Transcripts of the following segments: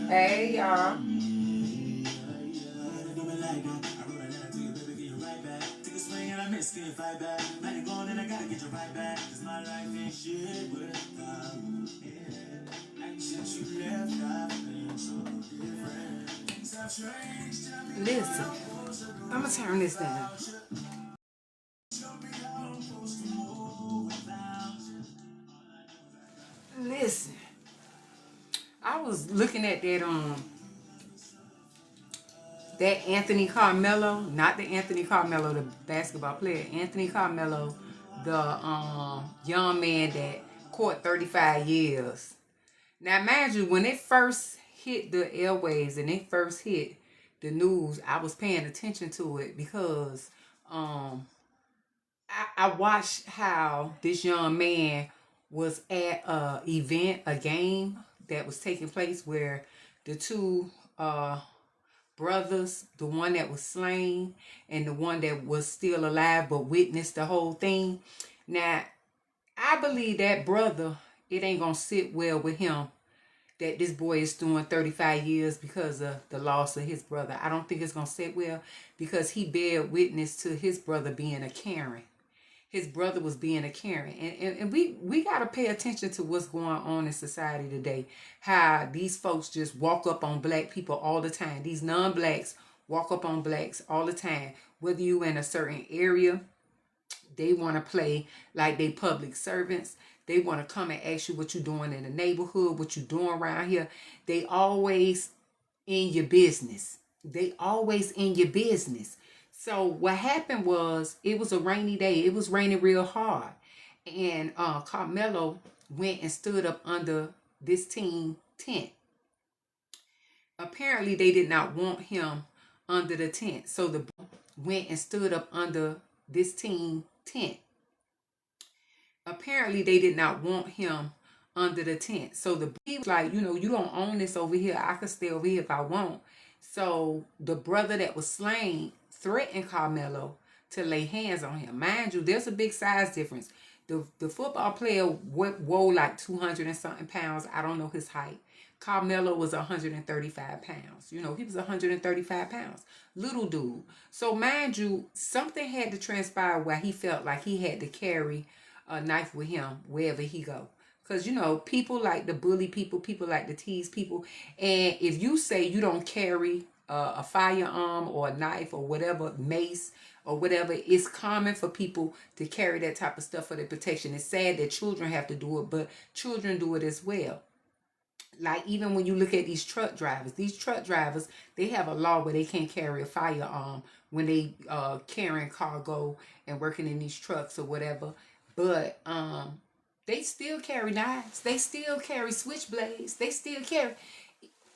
Hey, y'all. Listen, I'm gonna turn this down. Listen, I was looking at that Anthony Carmelo, not the Anthony Carmelo, the basketball player, Anthony Carmelo, the young man that caught 35 years. Now, mind you, when it first hit the airwaves and it first hit the news, I was paying attention to it because I watched how this young man was at a event, a game that was taking place where the two brothers, the one that was slain and the one that was still alive but witnessed the whole thing. Now, I believe that brother, it ain't gonna sit well with him that this boy is doing 35 years because of the loss of his brother. I don't think it's gonna sit well because he bear witness to his brother being a Karen. His brother was being a Karen. And we got to pay attention to what's going on in society today. How these folks just walk up on black people all the time. These non-blacks walk up on blacks all the time. Whether you in a certain area, they want to play like they public servants. They want to come and ask you what you doing in the neighborhood, what you doing around here. They always in your business. They always in your business. So what happened was it was a rainy day. It was raining real hard. And Carmelo went and stood up under this team tent. Apparently they did not want him under the tent. So the went and stood up under this team tent. Apparently they did not want him under the tent. So he was like, you don't own this over here. I could stay over here if I want. So the brother that was slain threatened Carmelo to lay hands on him. Mind you, there's a big size difference. The football player wore like 200 and something pounds. I don't know his height. Carmelo was 135 pounds. He was 135 pounds. Little dude. So mind you, something had to transpire where he felt like he had to carry a knife with him wherever he go. Because, people like to bully people. People like to tease people. And if you say you don't carry a firearm or a knife or whatever, mace or whatever, it's common for people to carry that type of stuff for their protection. It's sad that children have to do it, but children do it as well. Like even when you look at these truck drivers, they have a law where they can't carry a firearm when they carrying cargo and working in these trucks or whatever. But they still carry knives. They still carry switchblades. They still carry.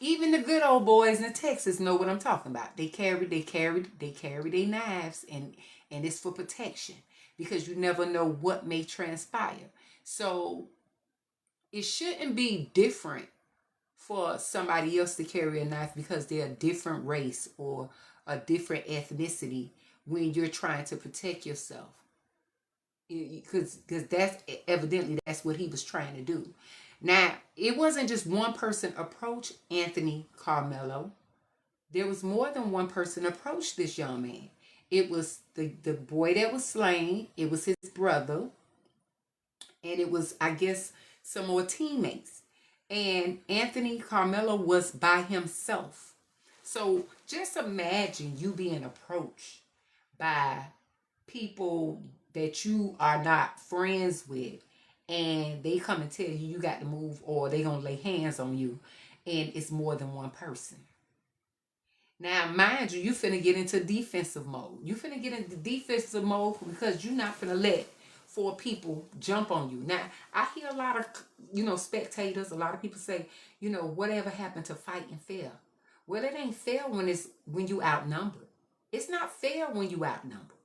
Even the good old boys in Texas know what I'm talking about. They carry their knives, and it's for protection because you never know what may transpire. So it shouldn't be different for somebody else to carry a knife because they're a different race or a different ethnicity when you're trying to protect yourself. Because that's what he was trying to do. Now, it wasn't just one person approached Anthony Carmelo. There was more than one person approached this young man. It was the boy that was slain. It was his brother. And it was, I guess, some more teammates. And Anthony Carmelo was by himself. So just imagine you being approached by people that you are not friends with, and they come and tell you got to move or they gonna lay hands on you, and it's more than one person. Now mind you, finna get into defensive mode. You finna get into defensive mode because you're not finna let four people jump on you. Now I hear a lot of spectators, a lot of people say, whatever happened to fighting fair? Well, it ain't fair when you outnumbered. It's not fair when you outnumbered.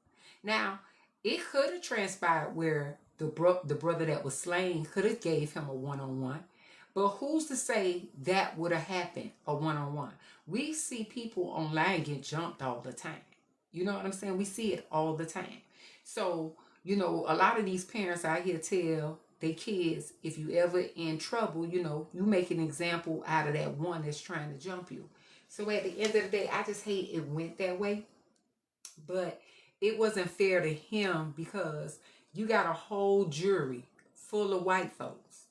Now it could have transpired where the brother that was slain could have gave him a one-on-one. But who's to say that would have happened, a one-on-one? We see people online get jumped all the time. You know what I'm saying? We see it all the time. So, a lot of these parents out here tell they kids, if you ever in trouble, you know, you make an example out of that one that's trying to jump you. So at the end of the day, I just hate it went that way. But it wasn't fair to him because you got a whole jury full of white folks.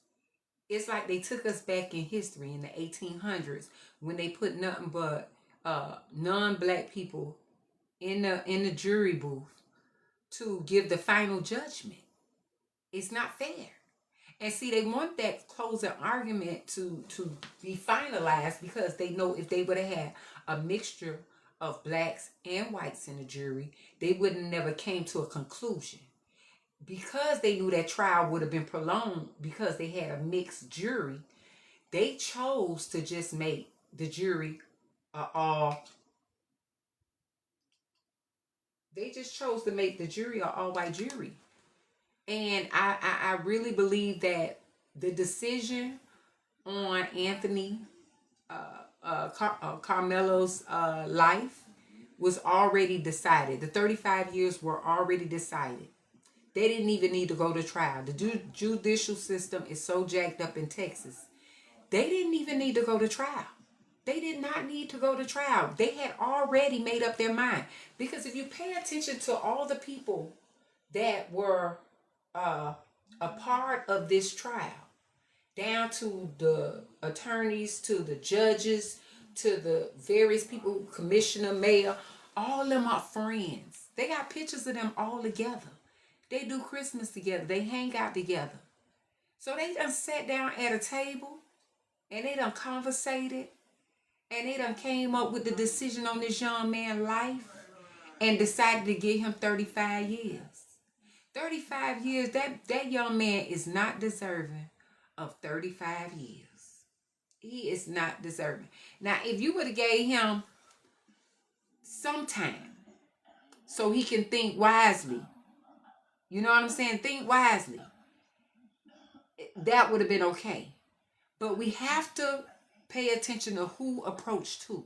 It's like they took us back in history in the 1800s when they put nothing but non-black people in the jury booth to give the final judgment. It's not fair. And see, they want that closing argument to be finalized because they know if they would have had a mixture of blacks and whites in the jury, they would have never came to a conclusion. Because they knew that trial would have been prolonged because they had a mixed jury, they chose to just make the jury they just chose to make the jury an all-white jury. And I really believe that the decision on Anthony Karmelo's life was already decided. The 35 years were already decided. They didn't even need to go to trial. The judicial system is so jacked up in Texas. They didn't even need to go to trial. They did not need to go to trial. They had already made up their mind. Because if you pay attention to all the people that were a part of this trial, down to the attorneys, to the judges, to the various people, commissioner, mayor, all of them are friends. They got pictures of them all together. They do Christmas together. They hang out together. So they done sat down at a table and they done conversated and they done came up with the decision on this young man's life and decided to give him 35 years. 35 years, that young man is not deserving of 35 years. He is not deserving. Now, if you would have gave him some time so he can think wisely, you know what I'm saying? Think wisely. That would have been okay. But we have to pay attention to who approached who.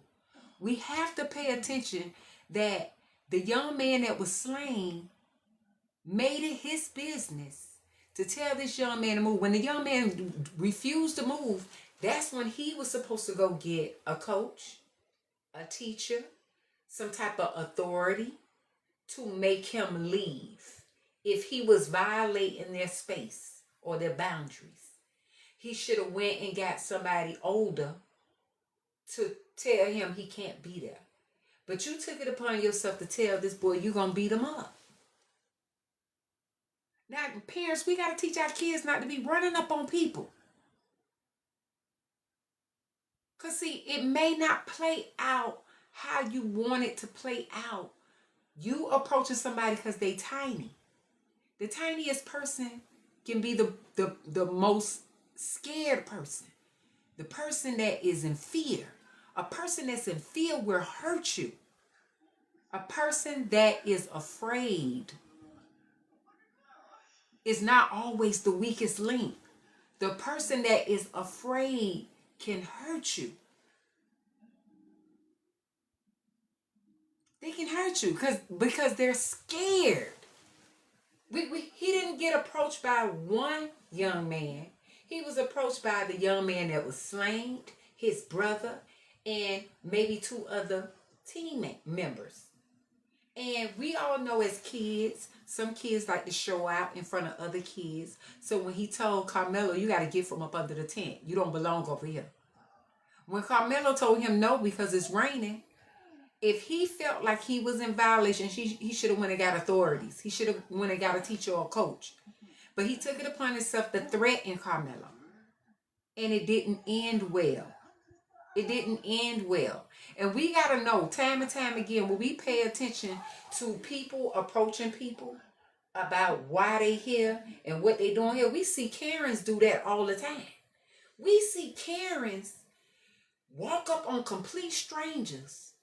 We have to pay attention that the young man that was slain made it his business to tell this young man to move. When the young man refused to move, that's when he was supposed to go get a coach, a teacher, some type of authority to make him leave if he was violating their space or their boundaries. He should have went and got somebody older to tell him he can't be there. But you took it upon yourself to tell this boy you're going to beat him up. Now, parents, we got to teach our kids not to be running up on people. Because, see, it may not play out how you want it to play out. You approaching somebody because they tiny. The tiniest person can be the most scared person. The person that is in fear. A person that's in fear will hurt you. A person that is afraid is not always the weakest link. The person that is afraid can hurt you. They can hurt you because they're scared. He didn't get approached by one young man. He was approached by the young man that was slain, his brother, and maybe 2 other team members. And we all know as kids, some kids like to show out in front of other kids. So when he told Karmelo, you got to get from up under the tent. You don't belong over here. When Karmelo told him no because it's raining, if he felt like he was in violation, he should have went and got authorities. He should have went and got a teacher or a coach. But he took it upon himself to threaten Karmelo. And it didn't end well. It didn't end well. And we got to know time and time again, when we pay attention to people approaching people about why they here and what they doing here, we see Karens do that all the time. We see Karens walk up on complete strangers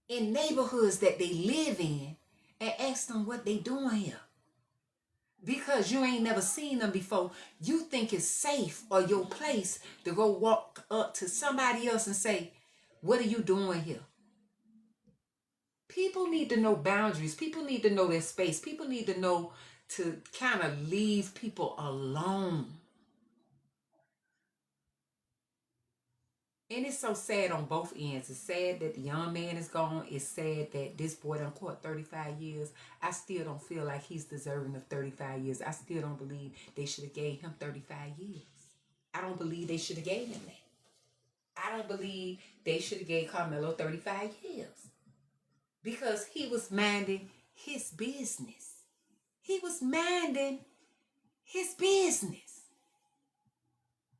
in neighborhoods that they live in and ask them what they doing here. Because you ain't never seen them before, you think it's safe or your place to go walk up to somebody else and say, what are you doing here? People need to know boundaries. People need to know their space. People need to know to kind of leave people alone. And it's so sad on both ends. It's sad that the young man is gone. It's sad that this boy done caught 35 years. I still don't feel like he's deserving of 35 years. I still don't believe they should have gave him 35 years. I don't believe they should have gave him that. I don't believe they should have gave Karmelo 35 years. Because he was minding his business. He was minding his business.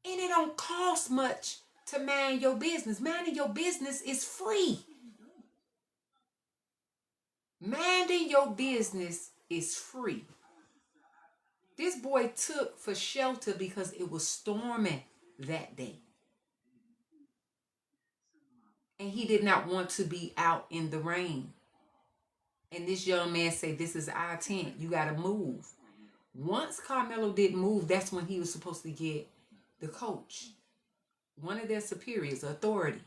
And it don't cost much to mind your business. Minding your business is free. Minding your business is free. This boy took for shelter because it was storming that day. And he did not want to be out in the rain. And this young man said, this is our tent. You got to move. Once Karmelo didn't move, that's when he was supposed to get the coach, one of their superiors, authority.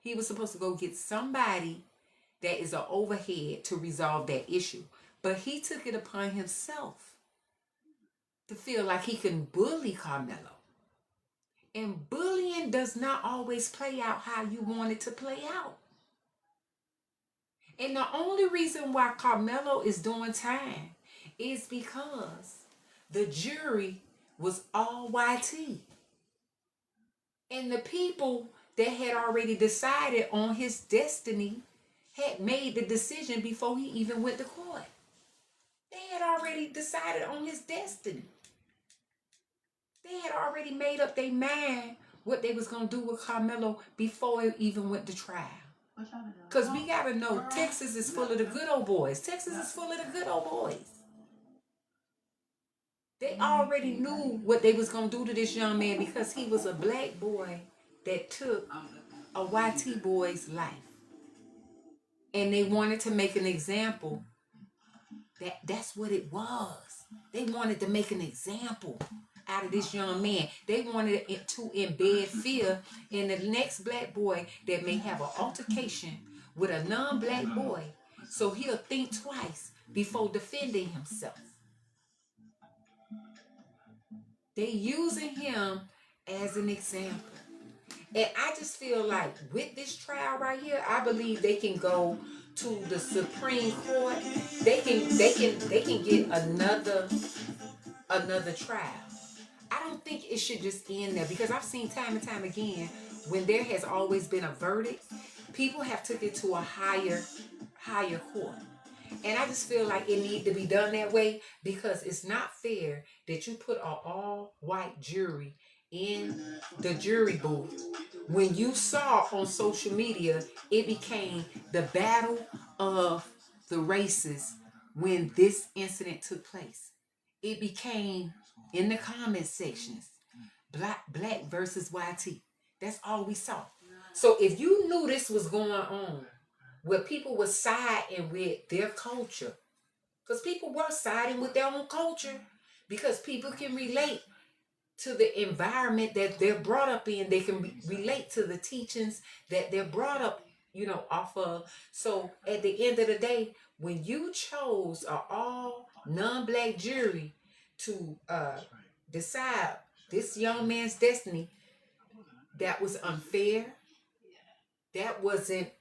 He was supposed to go get somebody that is an overhead to resolve that issue. But he took it upon himself to feel like he can bully Karmelo. And bullying does not always play out how you want it to play out. And the only reason why Karmelo is doing time is because the jury was all YT. And the people that had already decided on his destiny had made the decision before he even went to court. They had already decided on his destiny. They had already made up their mind what they was going to do with Karmelo before it even went to trial. Because we got to know Texas is full of the good old boys. Texas is full of the good old boys. They already knew what they was going to do to this young man because he was a black boy that took a YT boy's life. And they wanted to make an example. That's what it was. They wanted to make an example out of this young man. They wanted to embed fear in the next black boy that may have an altercation with a non-black boy, so he'll think twice before defending himself. They using him as an example. And I just feel like with this trial right here, I believe they can go to the Supreme Court. They can get another trial. I don't think it should just end there, because I've seen time and time again when there has always been a verdict, people have took it to a higher court. And I just feel like it needs to be done that way, because it's not fair that you put an all-white jury in the jury booth. When you saw on social media, it became the battle of the races when this incident took place. It became in the comment sections, black versus YT. That's all we saw. So if you knew this was going on, where people were siding with their culture, because people were siding with their own culture, because people can relate to the environment that they're brought up in. They can relate to the teachings that they're brought up, off of. So at the end of the day, when you chose an all non-black jury to decide this young man's destiny, that was unfair. That wasn't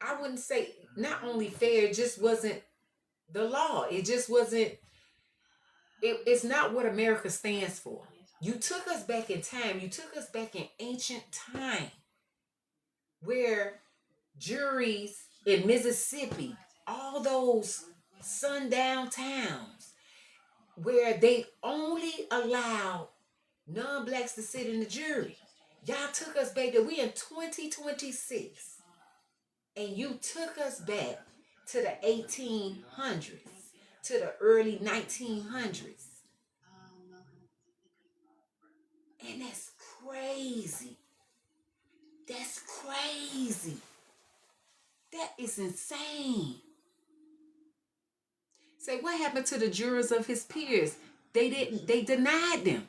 I wouldn't say not only fair, it just wasn't the law. It just wasn't, it's not what America stands for. You took us back in time. You took us back in ancient time, where juries in Mississippi, all those sundown towns, where they only allowed non-blacks to sit in the jury. Y'all took us back there. We in 2026. And you took us back to the 1800s, to the early 1900s. And that's crazy. That's crazy. That is insane. Say, what happened to the jurors of his peers? They denied them.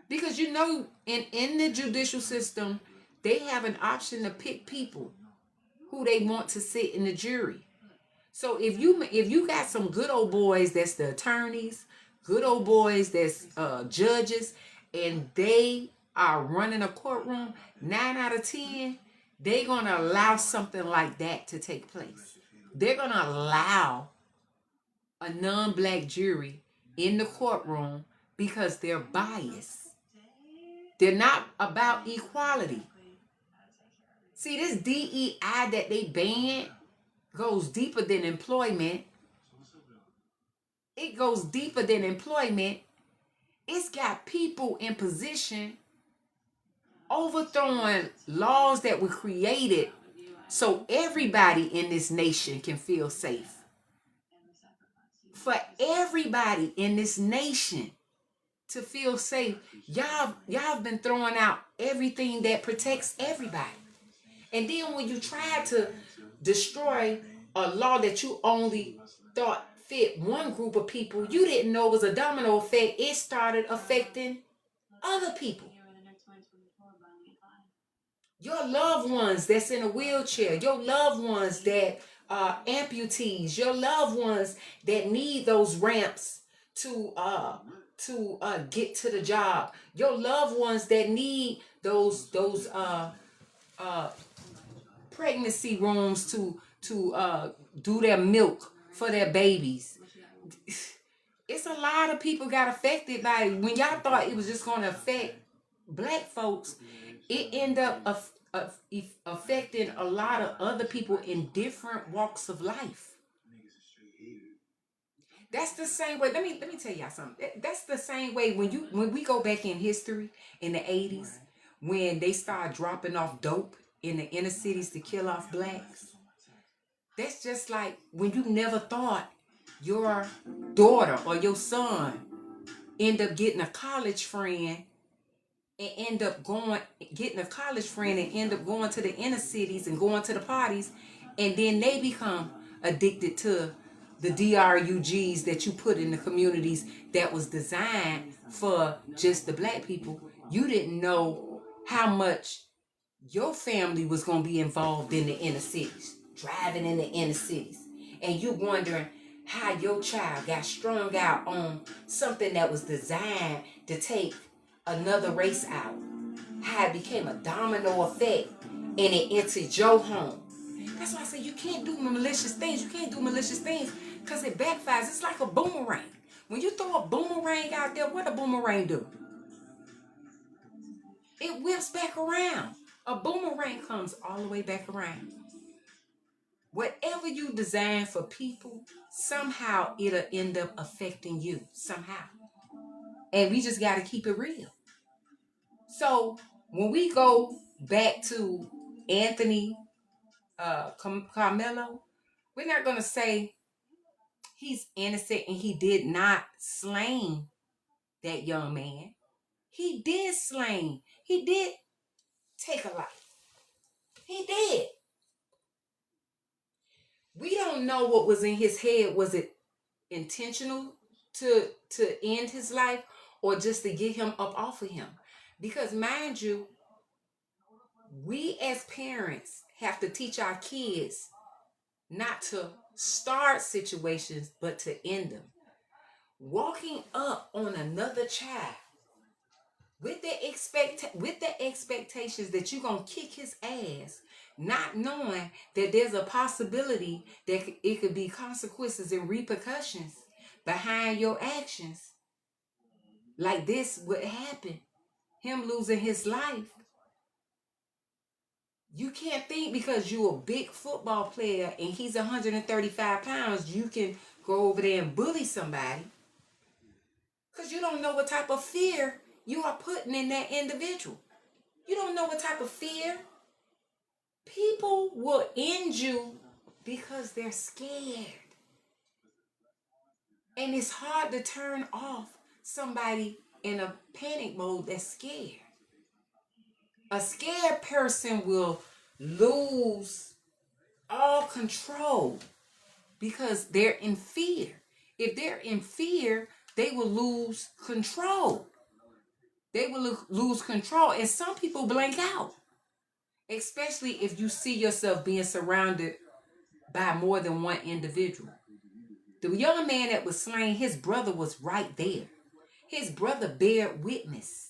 Because in the judicial system, they have an option to pick people who they want to sit in the jury. So if you got some good old boys that's the attorneys, good old boys that's judges, and they are running a courtroom, 9 out of 10, they're gonna allow something like that to take place. They're gonna allow a non-black jury in the courtroom because they're biased. They're not about equality. See, this DEI that they banned goes deeper than employment. It goes deeper than employment. It's got people in position overthrowing laws that were created so everybody in this nation can feel safe. For everybody in this nation to feel safe, y'all been throwing out everything that protects everybody. And then when you try to destroy a law that you only thought fit one group of people, you didn't know it was a domino effect. It started affecting other people. Your loved ones that's in a wheelchair, your loved ones that are amputees, your loved ones that need those ramps to get to the job, your loved ones that need those pregnancy rooms to do their milk for their babies. It's a lot of people got affected by it. When y'all thought it was just going to affect black folks, it ended up affecting a lot of other people in different walks of life. That's the same way. Let me tell y'all something. That's the same way when we go back in history in the 80s, when they started dropping off dope in the inner cities to kill off blacks. That's just like when you never thought your daughter or your son end up getting a college friend and end up going to the inner cities and going to the parties, and then they become addicted to the DRUGs that you put in the communities that was designed for just the black people. You didn't know how much your family was going to be involved in the inner cities, driving in the inner cities, and you wondering how your child got strung out on something that was designed to take another race out, how it became a domino effect and it entered your home. That's why I say you can't do malicious things. You can't do malicious things because it backfires. It's like a boomerang. When you throw a boomerang out there, what a boomerang do? It whips back around. A boomerang comes all the way back around. Whatever you design for people, somehow it'll end up affecting you somehow. And we just got to keep it real. So when we go back to Anthony Karmelo, we're not going to say he's innocent and he did not slay that young man. He did slay. He did take a life. He did. We don't know what was in his head. Was it intentional to end his life or just to get him up off of him? Because mind you, we as parents have to teach our kids not to start situations, but to end them. Walking up on another child with the expectations that you're going to kick his ass, not knowing that there's a possibility that it could be consequences and repercussions behind your actions. Like this would happen, him losing his life. You can't think because you're a big football player and he's 135 pounds, you can go over there and bully somebody. Because you don't know what type of fear you are putting in that individual. You don't know what type of fear. People will end you because they're scared. And it's hard to turn off somebody in a panic mode that's scared. A scared person will lose all control because they're in fear. If they're in fear, they will lose control. They will lose control. And some people blank out, especially if you see yourself being surrounded by more than one individual. The young man that was slain, his brother was right there. His brother bared witness.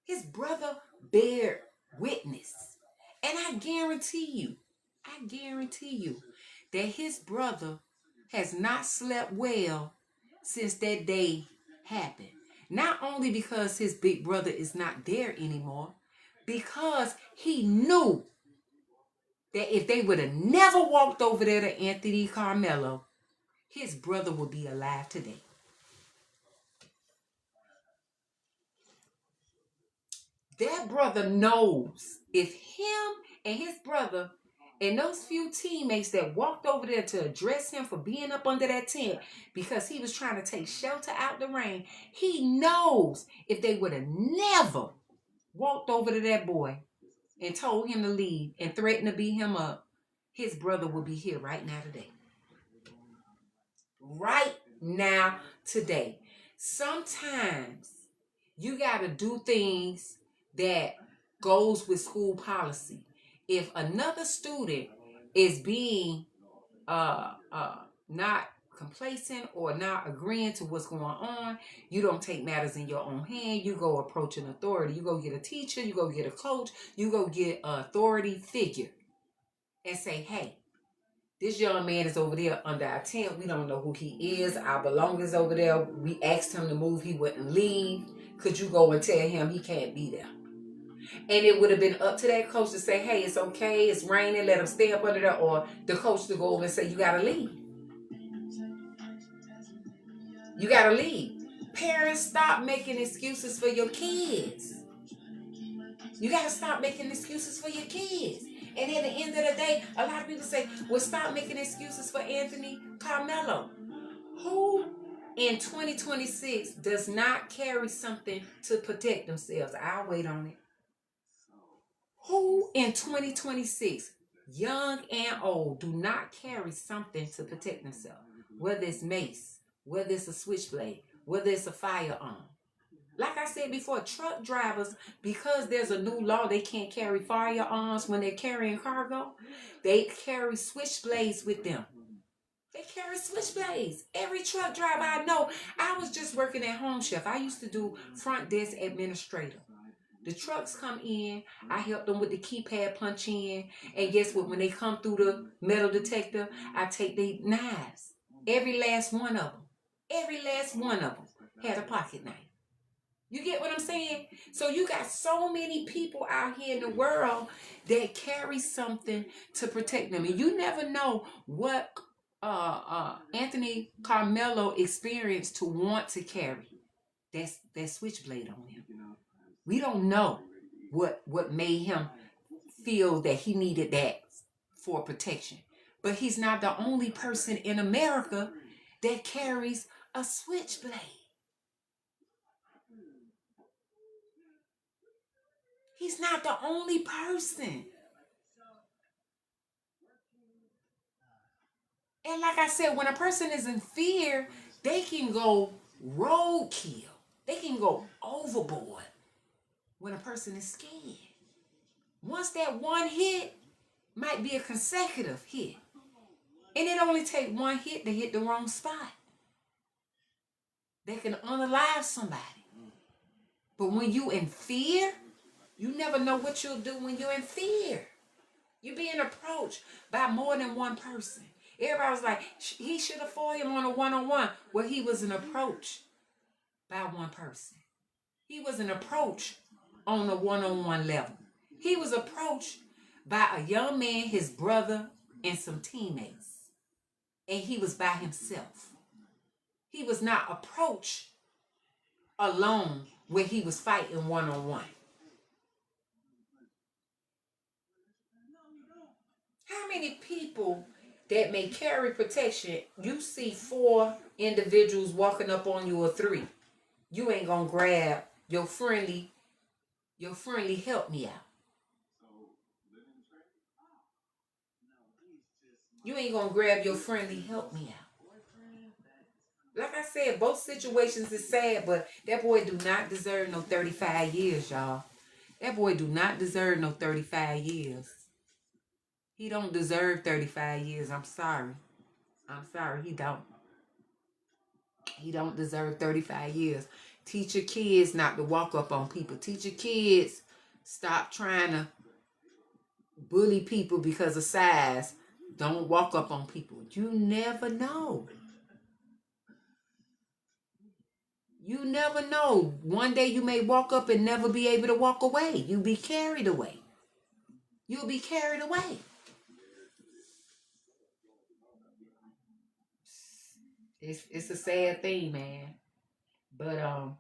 His brother bared witness. And I guarantee you that his brother has not slept well since that day happened. Not only because his big brother is not there anymore, because he knew that if they would have never walked over there to Anthony Karmelo, his brother would be alive today. That brother knows if him and his brother and those few teammates that walked over there to address him for being up under that tent because he was trying to take shelter out the rain, he knows if they would have never walked over to that boy and told him to leave and threatened to beat him up, his brother would be here right now today. Right now today. Sometimes you got to do things that goes with school policy. If another student is being not complacent or not agreeing to what's going on, you don't take matters in your own hand. You go approach an authority. You go get a teacher. You go get a coach. You go get an authority figure and say, hey, this young man is over there under our tent. We don't know who he is. Our belongings over there. We asked him to move. He wouldn't leave. Could you go and tell him he can't be there? And it would have been up to that coach to say, hey, it's okay. It's raining. Let him stay up under there. Or the coach to go over and say, you got to leave. You got to leave. Parents, stop making excuses for your kids. You got to stop making excuses for your kids. And at the end of the day, a lot of people say, well, stop making excuses for Anthony Karmelo. Who in 2026 does not carry something to protect themselves? I'll wait on it. Who in 2026, young and old, do not carry something to protect themselves? Whether it's mace, whether it's a switchblade, whether it's a firearm. Like I said before, truck drivers, because there's a new law, they can't carry firearms when they're carrying cargo. They carry switchblades with them. They carry switchblades. Every truck driver I know. I was just working at Home Chef. I used to do front desk administrator. The trucks come in. I help them with the keypad punch in. And guess what? When they come through the metal detector, I take their knives. Every last one of them. Every last one of them had a pocket knife. You get what I'm saying? So you got so many people out here in the world that carry something to protect them. And you never know what Anthony Karmelo experienced to want to carry that switchblade on him. We don't know what made him feel that he needed that for protection. But he's not the only person in America that carries a switchblade. He's not the only person. And like I said, when a person is in fear, they can go roadkill. They can go overboard when a person is scared. Once that one hit might be a consecutive hit. And it only takes one hit to hit the wrong spot. They can unalive somebody. But when you in fear, you never know what you'll do when you're in fear. You're being approached by more than one person. Everybody was like, he should have fought him on a one-on-one. Well, he was an approach by one person. He was an approach on a one-on-one level. He was approached by a young man, his brother, and some teammates. And he was by himself. He was not approached alone where he was fighting one-on-one. How many people that may carry protection, you see 4 individuals walking up on you or 3, you ain't gonna grab your friendly help me out. You ain't gonna grab your friendly help me out. Like I said, both situations is sad, but that boy do not deserve no 35 years, y'all. That boy do not deserve no 35 years. He don't deserve 35 years. I'm sorry. I'm sorry. He don't. He don't deserve 35 years. Teach your kids not to walk up on people. Teach your kids stop trying to bully people because of size. Don't walk up on people. You never know. You never know. One day you may walk up and never be able to walk away. You'll be carried away. You'll be carried away. It's a sad thing, man. But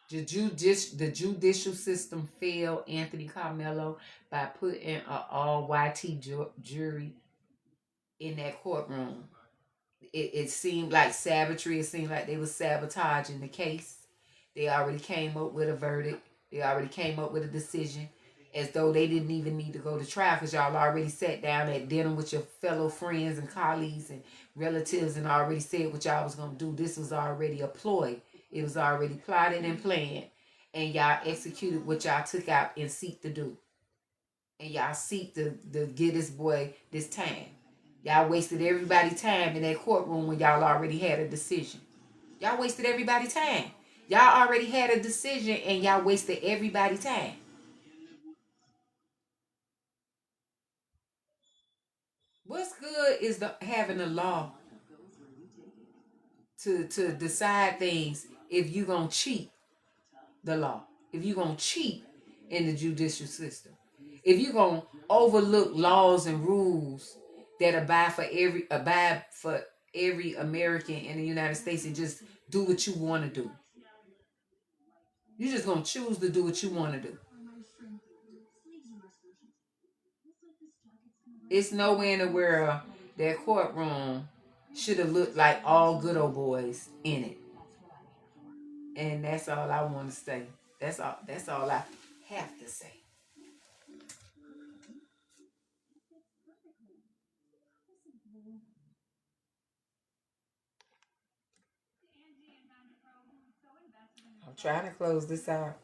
the judicial system failed Anthony Carmelo by putting an all white jury in that courtroom. It seemed like savagery. It seemed like they were sabotaging the case. They already came up with a verdict. They already came up with a decision, as though they didn't even need to go to trial because y'all already sat down at dinner with your fellow friends and colleagues and relatives and already said what y'all was going to do. This was already a ploy. It was already plotted and planned. And y'all executed what y'all took out and seek to do. And y'all seek to get this boy this time. Y'all wasted everybody's time in that courtroom when y'all already had a decision. Y'all wasted everybody's time. Y'all already had a decision and y'all wasted everybody's time. What's good is having a law to decide things if you're going to cheat the law. If you're going to cheat in the judicial system. If you're going to overlook laws and rules that abide for every American in the United States and just do what you want to do. You're just going to choose to do what you want to do. It's nowhere in the world that courtroom should have looked like all good old boys in it. And that's all I want to say. That's all I have to say. I'm trying to close this out.